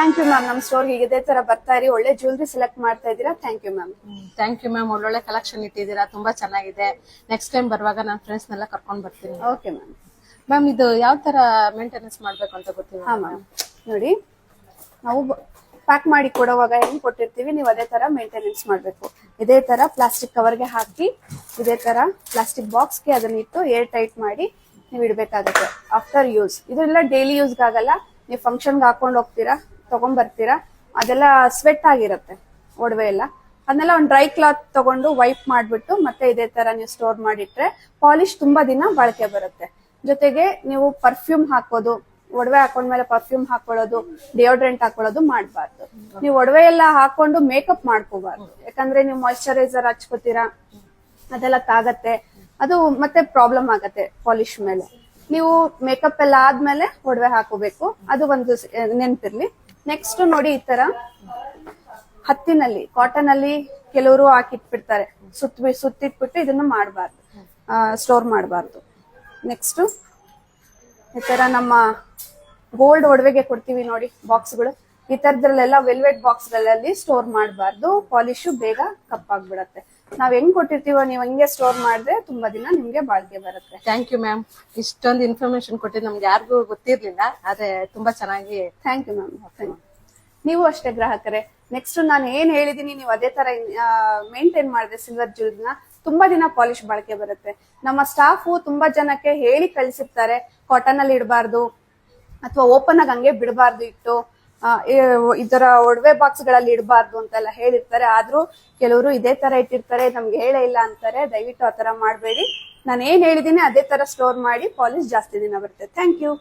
Thank you ma'am. ನಮ್ಮ ಸ್ಟೋರ್ಗೆ ಇದೇ ತರ ಬರ್ತಾ ಇರಿ, ಒಳ್ಳೆ ಜ್ಯುವೆಲ್ರಿ ಸೆಲೆಕ್ಟ್ ಮಾಡ್ತಾ ಇದ್ದೀರಾ. Thank you ma'am. Thank you ma'am. ಒಳ್ಳೊಳ್ಳೆ ಕಲೆಕ್ಷನ್ ಇಟ್ಟಿದ್ದೀರಾ, ತುಂಬಾ ಚೆನ್ನಾಗಿದೆ. ನೆಕ್ಸ್ಟ್ ಟೈಮ್ ಬರುವಾಗ ನನ್ನ ಫ್ರೆಂಡ್ಸ್ನೆಲ್ಲ ಕರ್ಕೊಂಡು ಬರ್ತೀನಿ. Okay ma'am. ಮ್ಯಾಮ್ ಇದು ಯಾವ ತರ ಮೇಂಟೆನೆನ್ಸ್ ಮಾಡ್ಬೇಕು ಅಂತ ಗೊತ್ತಿಲ್ಲ. ಹಾ ಮ್ಯಾಮ್, ನೋಡಿ ನಾವು ಪ್ಯಾಕ್ ಮಾಡಿ ಕೊಡುವಾಗ ಹೆಂಗ್ ಕೊಟ್ಟಿರ್ತೀವಿ, ನೀವು ಅದೇ ತರ ಮೇಂಟೆನೆನ್ಸ್ ಮಾಡ್ಬೇಕು. ಇದೇ ತರ ಪ್ಲಾಸ್ಟಿಕ್ ಕವರ್ಗೆ ಹಾಕಿ, ಇದೇ ತರ ಪ್ಲಾಸ್ಟಿಕ್ ಬಾಕ್ಸ್ಗೆ ಅದನ್ನ ಇಟ್ಟು ಏರ್ ಟೈಟ್ ಮಾಡಿ ನೀವು ಇಡ್ಬೇಕಾಗುತ್ತೆ. ಆಫ್ಟರ್ ಯೂಸ್ ಇದೆಲ್ಲ ಡೈಲಿ ಯೂಸ್ಗೆ ಆಗಲ್ಲ. ನೀವು ಫಂಕ್ಷನ್ಗೆ ಹಾಕೊಂಡ್ ಹೋಗ್ತೀರಾ, ತಗೊಂಡ್ ಬರ್ತೀರಾ, ಅದೆಲ್ಲ ಸ್ವೆಟ್ ಆಗಿರುತ್ತೆ ಒಡವೆ ಎಲ್ಲ. ಅದನ್ನೆಲ್ಲ ಒಂದು ಡ್ರೈ ಕ್ಲಾತ್ ತಗೊಂಡು ವೈಪ್ ಮಾಡ್ಬಿಟ್ಟು ಮತ್ತೆ ಇದೇ ತರ ನೀವು ಸ್ಟೋರ್ ಮಾಡಿಟ್ರೆ ಪಾಲಿಶ್ ತುಂಬಾ ದಿನ ಬಾಳಿಕೆ ಬರುತ್ತೆ. ಜೊತೆಗೆ ನೀವು ಪರ್ಫ್ಯೂಮ್ ಹಾಕೋದು, ಒಡವೆ ಹಾಕೊಂಡ್ಮೇಲೆ ಪರ್ಫ್ಯೂಮ್ ಹಾಕೊಳ್ಳೋದು, ಡಿಯೋಡ್ರೆಂಟ್ ಹಾಕೊಳ್ಳೋದು ಮಾಡಬಾರ್ದು. ನೀವು ಒಡವೆ ಎಲ್ಲ ಹಾಕೊಂಡು ಮೇಕಪ್ ಮಾಡ್ಕೋಬಾರ್ದು. ಯಾಕಂದ್ರೆ ನೀವು ಮಾಯಿಶ್ಚರೈಸರ್ ಹಚ್ಕೋತೀರಾ, ಅದೆಲ್ಲ ತಾಗತ್ತೆ, ಅದು ಮತ್ತೆ ಪ್ರಾಬ್ಲಮ್ ಆಗತ್ತೆ ಪಾಲಿಶ್ ಮೇಲೆ. ನೀವು ಮೇಕಪ್ ಎಲ್ಲ ಆದ್ಮೇಲೆ ಒಡವೆ ಹಾಕೋಬೇಕು, ಅದು ಒಂದು ನೆನ್ಪಿರ್ಲಿ. ನೆಕ್ಸ್ಟ್ ನೋಡಿ, ಈ ತರ ಹತ್ತಿನಲ್ಲಿ, ಕಾಟನ್ ಅಲ್ಲಿ ಕೆಲವರು ಹಾಕಿಟ್ಬಿಡ್ತಾರೆ, ಸುತ್ತಿಟ್ಬಿಟ್ಟು ಇದನ್ನ ಮಾಡಬಾರ್ದು, ಸ್ಟೋರ್ ಮಾಡಬಾರ್ದು. ನೆಕ್ಸ್ಟ್ ಈ ತರ ನಮ್ಮ ಗೋಲ್ಡ್ ಒಡವೆಗೆ ಕೊಡ್ತೀವಿ ನೋಡಿ ಬಾಕ್ಸ್ಗಳು, ಈ ತರದ್ರಲ್ಲೆಲ್ಲ ವೆಲ್ವೆಟ್ ಬಾಕ್ಸ್ಗಳಲ್ಲಿ ಸ್ಟೋರ್ ಮಾಡಬಾರ್ದು. ಪಾಲಿಶು ಬೇಗ ಕಪ್ಪಾಗ್ಬಿಡತ್ತೆ. ನಾವ್ ಹೆಂಗ್ ಕೊಟ್ಟಿರ್ತೀವೋ ನೀವು ಹಂಗೆ ಸ್ಟೋರ್ ಮಾಡಿದ್ರೆ ತುಂಬಾ ದಿನ ನಿಮ್ಗೆ ಬಾಳ್ಕೆ ಬರುತ್ತೆ. Thank you ma'am. ಇಷ್ಟೊಂದು ಇನ್ಫಾರ್ಮೇಶನ್ ಕೊಟ್ಟಿದ್ದು ನಮ್ಗೆ ಯಾರಿಗೂ ಗೊತ್ತಿರ್ಲಿಲ್ಲ, ಆದ್ರೆ ತುಂಬಾ ಚೆನ್ನಾಗಿ. Thank you ma'am. ನೀವು ಅಷ್ಟೇ ಗ್ರಾಹಕರೇ, ನೆಕ್ಸ್ಟ್ ನಾನು ಏನ್ ಹೇಳಿದೀನಿ ನೀವು ಅದೇ ತರ ಮೇಂಟೈನ್ ಮಾಡಿದ್ರೆ ಸಿಲ್ವರ್ ಜ್ಯುವೆಲ್ನ ತುಂಬಾ ದಿನ ಪಾಲಿಶ್ ಬಾಳಿಕೆ ಬರುತ್ತೆ. ನಮ್ಮ ಸ್ಟಾಫು ತುಂಬಾ ಜನಕ್ಕೆ ಹೇಳಿ ಕಳಿಸಿರ್ತಾರೆ, ಕಾಟನ್ ಅಲ್ಲಿ ಇಡಬಾರ್ದು ಅಥವಾ ಓಪನ್ ಆಗಿ ಹಂಗೆ ಬಿಡಬಾರ್ದು, ಇಟ್ಟು ಇದರ ಒಡವೆ ಬಾಕ್ಸ್ ಗಳಲ್ಲಿ ಇಡಬಾರ್ದು ಅಂತೆಲ್ಲ ಹೇಳಿರ್ತಾರೆ. ಆದ್ರೂ ಕೆಲವರು ಇದೇ ತರ ಇಟ್ಟಿರ್ತಾರೆ, ನಮ್ಗೆ ಹೇಳೇ ಇಲ್ಲ ಅಂತಾರೆ. ದಯವಿಟ್ಟು ಆತರ ಮಾಡಬೇಡಿ. ನಾನು ಏನ್ ಹೇಳಿದೀನಿ ಅದೇ ತರ ಸ್ಟೋರ್ ಮಾಡಿ, ಪಾಲಿಶ್ ಜಾಸ್ತಿ ದಿನ ಬರುತ್ತೆ. Thank you.